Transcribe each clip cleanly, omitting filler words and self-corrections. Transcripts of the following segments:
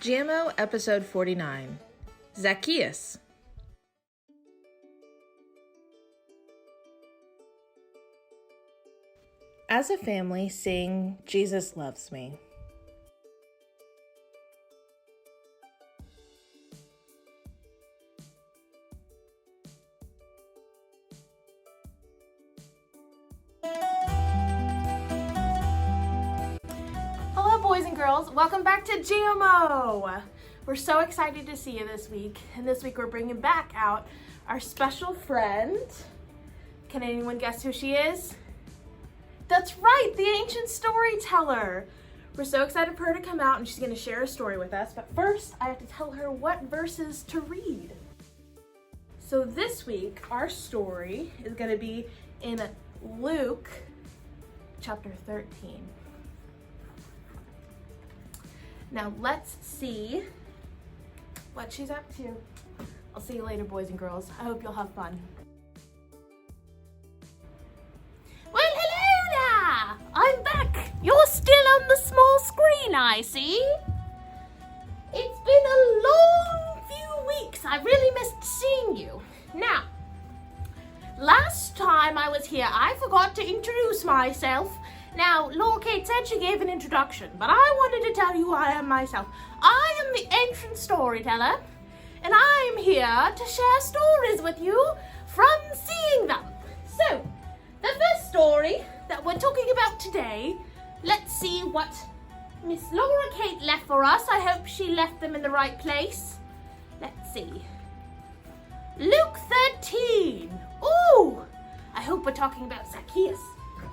GMO Episode 49, Zacchaeus. As a family, sing Jesus Loves Me. Hello boys and girls, welcome back to GMO. We're so excited to see you this week, and this week we're bringing back out our special friend. Can anyone guess who she is? That's right, the ancient storyteller. We're so excited for her to come out and she's going to share a story with us, but first I have to tell her what verses to read. So this week our story is going to be in Luke chapter 13. Now let's see what she's up to. I'll see you later, boys and girls. I hope you'll have fun. Well, hello there! I'm back. You're still on the small screen, I see. It's been a long few weeks. I really missed seeing you. Now, last time I was here, I forgot to introduce myself. Now, Laura Kate said she gave an introduction, but I wanted to tell you who I am myself. I am the ancient storyteller, and I am here to share stories with you from seeing them. So, the first story that we're talking about today, let's see what Miss Laura Kate left for us. I hope she left them in the right place. Let's see. Luke 13. Ooh, I hope we're talking about Zacchaeus.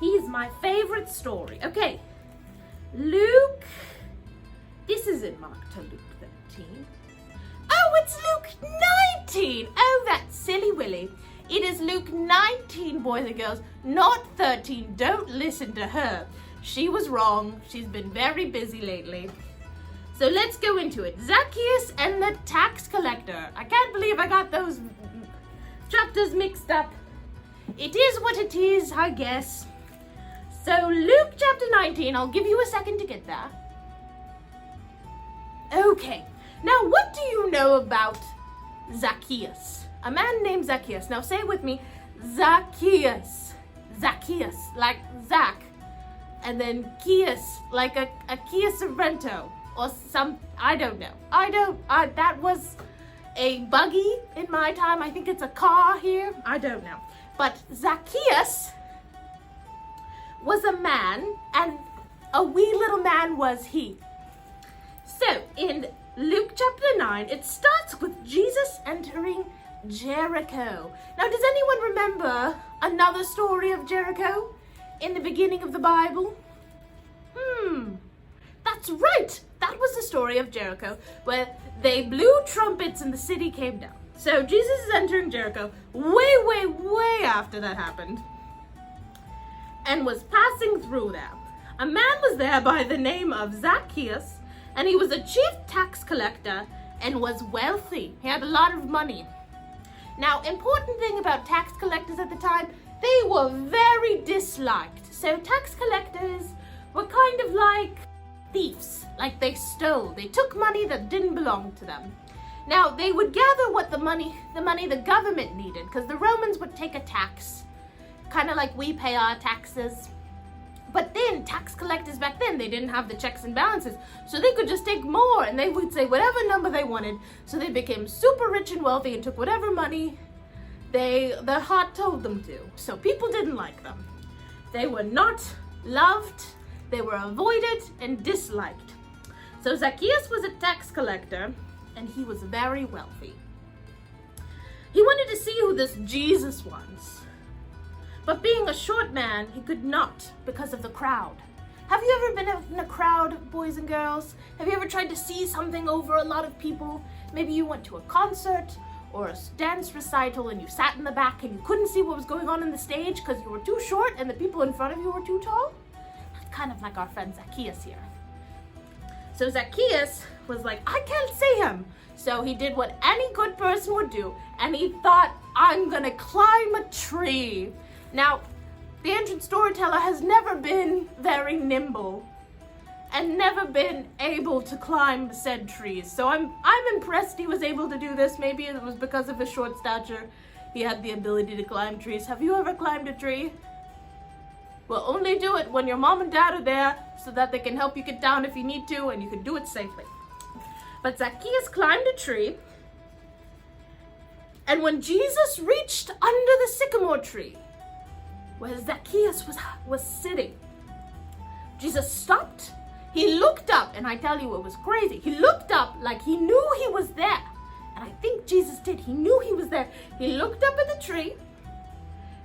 He's my favorite story. Okay, Luke, this isn't marked to Luke 13. Oh, it's Luke 19. Oh, that's silly Willy. It is Luke 19, boys and girls, not 13. Don't listen to her. She was wrong. She's been very busy lately. So let's go into it. Zacchaeus and the tax collector. I can't believe I got those chapters mixed up. It is what it is, I guess. So Luke chapter 19, I'll give you a second to get there. Okay, now what do you know about Zacchaeus? A man named Zacchaeus. Now say it with me, Zacchaeus. Zacchaeus, like Zach. And then Kias, like a Kia Sorrento. Or some, I don't know. That was a buggy in my time. I think it's a car here. I don't know. But Zacchaeus was a man, and a wee little man was he. So, in Luke chapter 9, it starts with Jesus entering Jericho. Now, does anyone remember another story of Jericho in the beginning of the Bible? That's right! That was the story of Jericho, where they blew trumpets and the city came down. So, Jesus is entering Jericho way after that happened, and was passing through there. A man was there by the name of Zacchaeus, and he was a chief tax collector and was wealthy. He had a lot of money. Now, important thing about tax collectors at the time, they were very disliked. So tax collectors were kind of like thieves, like they stole. They took money that didn't belong to them. Now, they would gather what the money the government needed, because the Romans would take a tax, kind of like we pay our taxes. But then, tax collectors back then, they didn't have the checks and balances, so they could just take more, and they would say whatever number they wanted, so they became super rich and wealthy and took whatever money their heart told them to. So people didn't like them. They were not loved, they were avoided and disliked. So Zacchaeus was a tax collector, and he was very wealthy. He wanted to see who this Jesus was. But being a short man, he could not because of the crowd. Have you ever been in a crowd, boys and girls? Have you ever tried to see something over a lot of people? Maybe you went to a concert or a dance recital and you sat in the back and you couldn't see what was going on in the stage because you were too short and the people in front of you were too tall? That's kind of like our friend Zacchaeus here. So Zacchaeus was like, I can't see him. So he did what any good person would do, and he thought, I'm gonna climb a tree. Now, the ancient storyteller has never been very nimble. and never been able to climb said trees. So I'm impressed he was able to do this. Maybe it was because of his short stature. He had the ability to climb trees. Have you ever climbed a tree? Well, only do it when your mom and dad are there so that they can help you get down if you need to, and you can do it safely. But Zacchaeus climbed a tree, and when Jesus reached under the sycamore tree where Zacchaeus was sitting, Jesus stopped. He looked up, and I tell you, it was crazy. He looked up like he knew he was there. And I think Jesus did. He knew he was there. He looked up at the tree,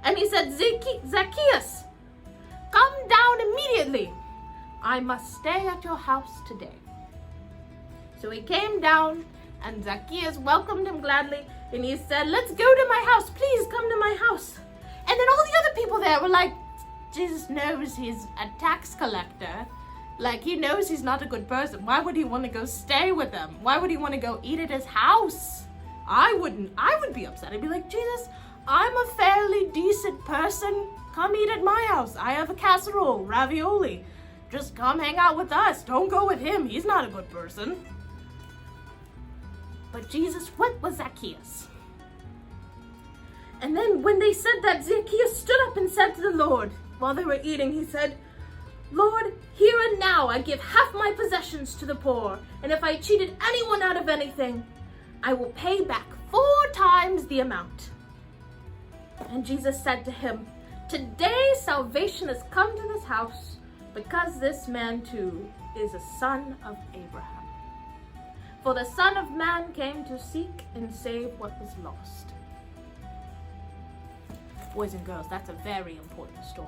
and he said, Zacchaeus, come down immediately. I must stay at your house today. So he came down, and Zacchaeus welcomed him gladly, and he said, let's go to my house. Please come to my house. And then all the other people there were like, Jesus knows he's a tax collector. Like, he knows he's not a good person. Why would he want to go stay with them? Why would he want to go eat at his house? I would be upset. I'd be like, Jesus, I'm a fairly decent person. Come eat at my house. I have a casserole, ravioli. Just come hang out with us. Don't go with him. He's not a good person. But Jesus went with Zacchaeus. And then when they said that, Zacchaeus stood up and said to the Lord, while they were eating, he said, Lord, here and now I give half my possessions to the poor, and if I cheated anyone out of anything, I will pay back 4 times the amount. And Jesus said to him, today salvation has come to this house, because this man too is a son of Abraham. For the Son of Man came to seek and save what was lost. Boys and girls, that's a very important story.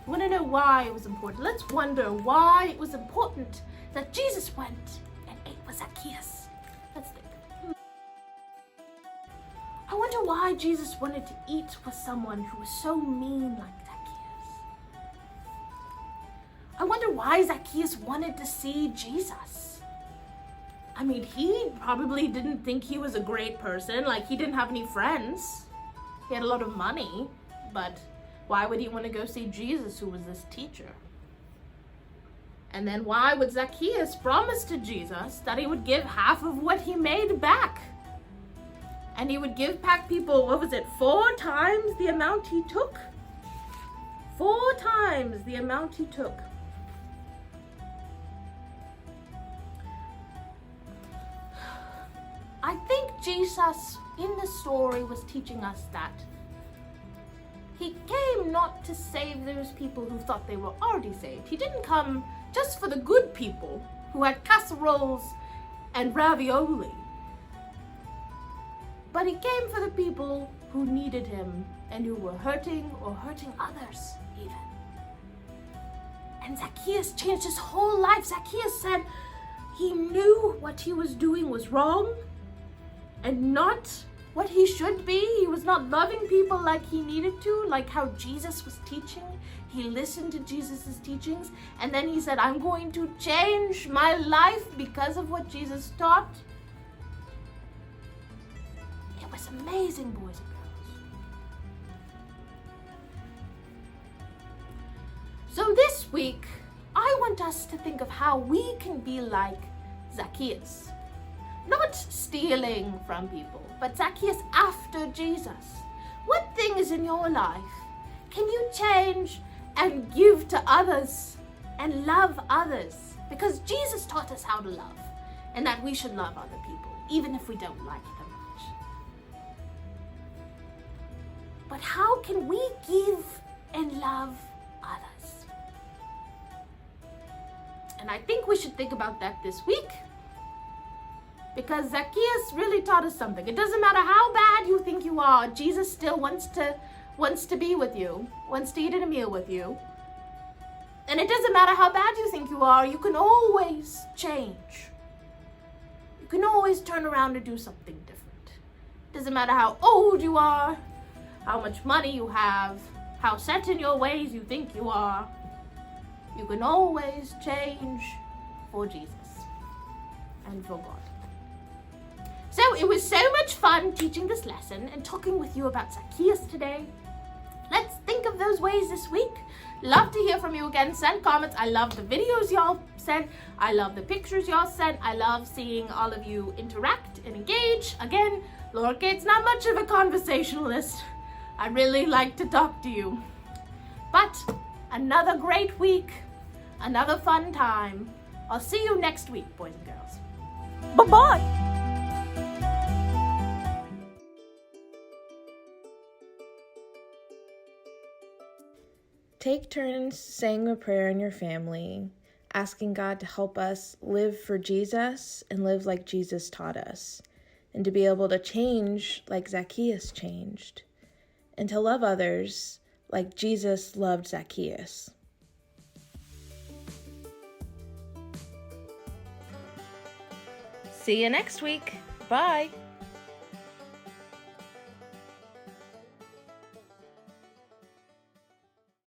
You want to know why it was important? Let's wonder why it was important that Jesus went and ate with Zacchaeus. Let's think. I wonder why Jesus wanted to eat with someone who was so mean like Zacchaeus. I wonder why Zacchaeus wanted to see Jesus. I mean, he probably didn't think he was a great person. Like, he didn't have any friends. He had a lot of money, but why would he want to go see Jesus, who was this teacher? And then why would Zacchaeus promise to Jesus that he would give half of what he made back? And he would give back people, 4 times the amount he took? 4 times the amount he took. I think Jesus in the story was teaching us that he came not to save those people who thought they were already saved. He didn't come just for the good people who had casseroles and ravioli. But he came for the people who needed him and who were hurting or hurting others even. And Zacchaeus changed his whole life. Zacchaeus said he knew what he was doing was wrong and not what he should be. He was not loving people like he needed to, like how Jesus was teaching. He listened to Jesus' teachings, and then he said, I'm going to change my life because of what Jesus taught. It was amazing, boys and girls. So this week, I want us to think of how we can be like Zacchaeus. Not stealing from people, but Zacchaeus after Jesus. What things in your life can you change and give to others and love others? Because Jesus taught us how to love, and that we should love other people, even if we don't like them much. But how can we give and love others? And I think we should think about that this week. Because Zacchaeus really taught us something. It doesn't matter how bad you think you are, Jesus still wants to be with you, wants to eat at a meal with you. And it doesn't matter how bad you think you are, you can always change. You can always turn around and do something different. It doesn't matter how old you are, how much money you have, how set in your ways you think you are. You can always change for Jesus and for God. So it was so much fun teaching this lesson and talking with you about Zacchaeus today. Let's think of of those ways this week. Love to hear from you again. Send comments. I love the videos y'all sent. I love the pictures y'all sent. I love seeing all of you interact and engage. Again, Laura Kate's not much of a conversationalist. I really like to talk to you. But another great week, another fun time. I'll see you next week, boys and girls. Bye-bye. Take turns saying a prayer in your family, asking God to help us live for Jesus and live like Jesus taught us, and to be able to change like Zacchaeus changed, and to love others like Jesus loved Zacchaeus. See you next week. Bye.